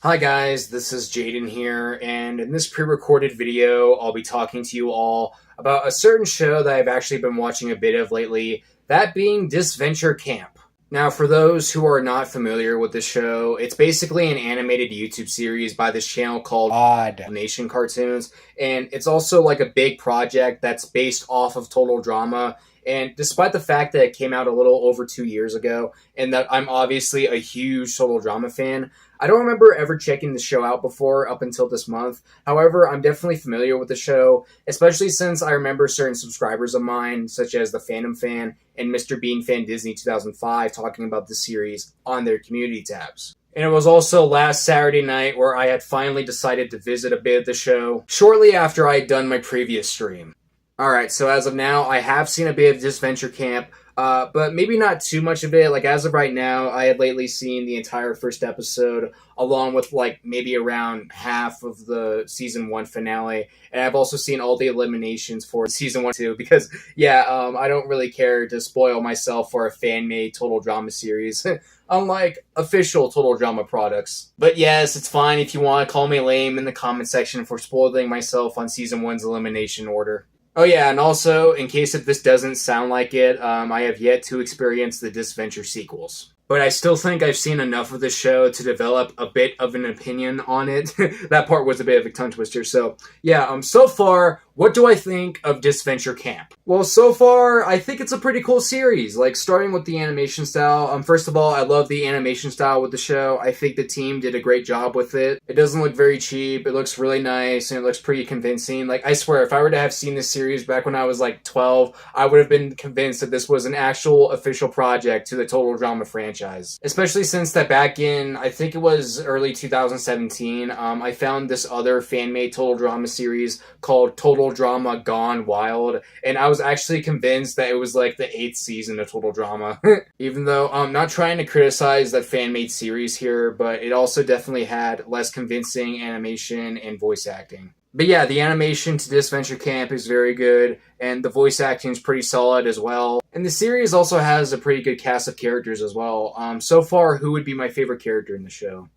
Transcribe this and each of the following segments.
Hi guys, this is Jaden here, and in this pre-recorded video, I'll be talking to you all about a certain show that I've actually been watching a bit of lately, that being Disventure Camp. Now, for those who are not familiar with this show, it's basically an animated YouTube series by this channel called Nation Cartoons, and it's also like a big project that's based off of Total Drama. And despite the fact that it came out a little over 2 years ago, and that I'm obviously a huge Total Drama fan, I don't remember ever checking the show out before up until this month. However, I'm definitely familiar with the show, especially since I remember certain subscribers of mine, such as the Phantom Fan and Mr. Bean Fan Disney 2005, talking about the series on their community tabs. And it was also last Saturday night where I had finally decided to visit a bit of the show, shortly after I had done my previous stream. Alright, so as of now, I have seen a bit of Disventure Camp, but maybe not too much of it. Like, as of right now, I had lately seen the entire first episode, along with, like, maybe around half of the Season 1 finale, and I've also seen all the eliminations for Season 1 too, because, I don't really care to spoil myself for a fan-made Total Drama series, unlike official Total Drama products. But yes, it's fine if you want to call me lame in the comment section for spoiling myself on Season 1's elimination order. Oh yeah, and also, in case if this doesn't sound like it, I have yet to experience the Disventure sequels. But I still think I've seen enough of the show to develop a bit of an opinion on it. That part was a bit of a tongue twister. So, so far, what do I think of Disventure Camp? Well, so far, I think it's a pretty cool series. Like, starting with the animation style. First of all, I love the animation style with the show. I think the team did a great job with it. It doesn't look very cheap. It looks really nice, and it looks pretty convincing. Like, I swear, if I were to have seen this series back when I was, like, 12, I would have been convinced that this was an actual official project to the Total Drama franchise. Especially since that back in, I think it was early 2017, I found this other fan-made Total Drama series called Total Drama Gone Wild, and I was actually convinced that it was like the 8th season of Total Drama. Even though I'm not trying to criticize that fan-made series here, but it also definitely had less convincing animation and voice acting. But yeah, the animation to Disventure Camp is very good, and the voice acting is pretty solid as well. And the series also has a pretty good cast of characters as well. So far, who would be my favorite character in the show?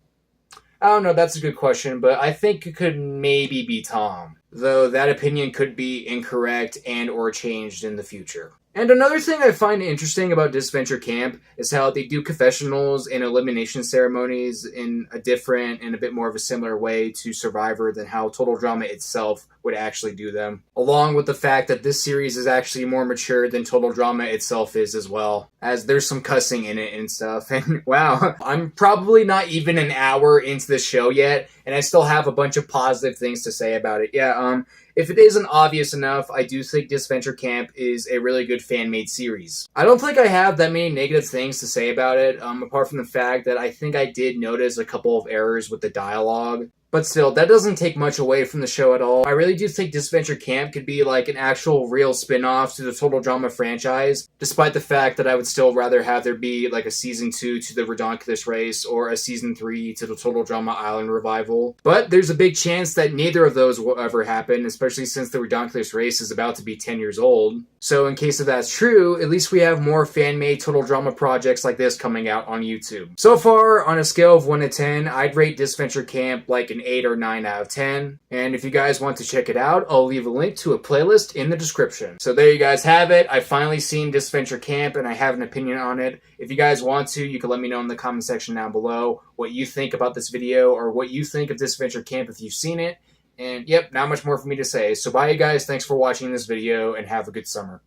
I don't know, that's a good question, but I think it could maybe be Tom. Though that opinion could be incorrect and or changed in the future. And another thing I find interesting about Disventure Camp is how they do confessionals and elimination ceremonies in a different and a bit more of a similar way to Survivor than how Total Drama itself would actually do them. Along with the fact that this series is actually more mature than Total Drama itself is as well, as there's some cussing in it and stuff. And wow, I'm probably not even an hour into the show yet, and I still have a bunch of positive things to say about it. If it isn't obvious enough, I do think Disventure Camp is a really good fan-made series. I don't think I have that many negative things to say about it, apart from the fact that I think I did notice a couple of errors with the dialogue. But still, that doesn't take much away from the show at all. I really do think Disventure Camp could be like an actual real spin-off to the Total Drama franchise, despite the fact that I would still rather have there be like a Season 2 to the Ridonculous Race or a Season 3 to the Total Drama Island Revival. But there's a big chance that neither of those will ever happen, especially since the Ridonculous Race is about to be 10 years old. So in case if that's true, at least we have more fan-made Total Drama projects like this coming out on YouTube. So far, on a scale of 1 to 10, I'd rate Disventure Camp like an 8 or 9 out of 10. And if you guys want to check it out, I'll leave a link to a playlist in the description. So there you guys have it. I've finally seen Disventure Camp and I have an opinion on it. If you guys want to, you can let me know in the comment section down below what you think about this video or what you think of Disventure Camp if you've seen it. And yep, not much more for me to say. So bye you guys, thanks for watching this video and have a good summer.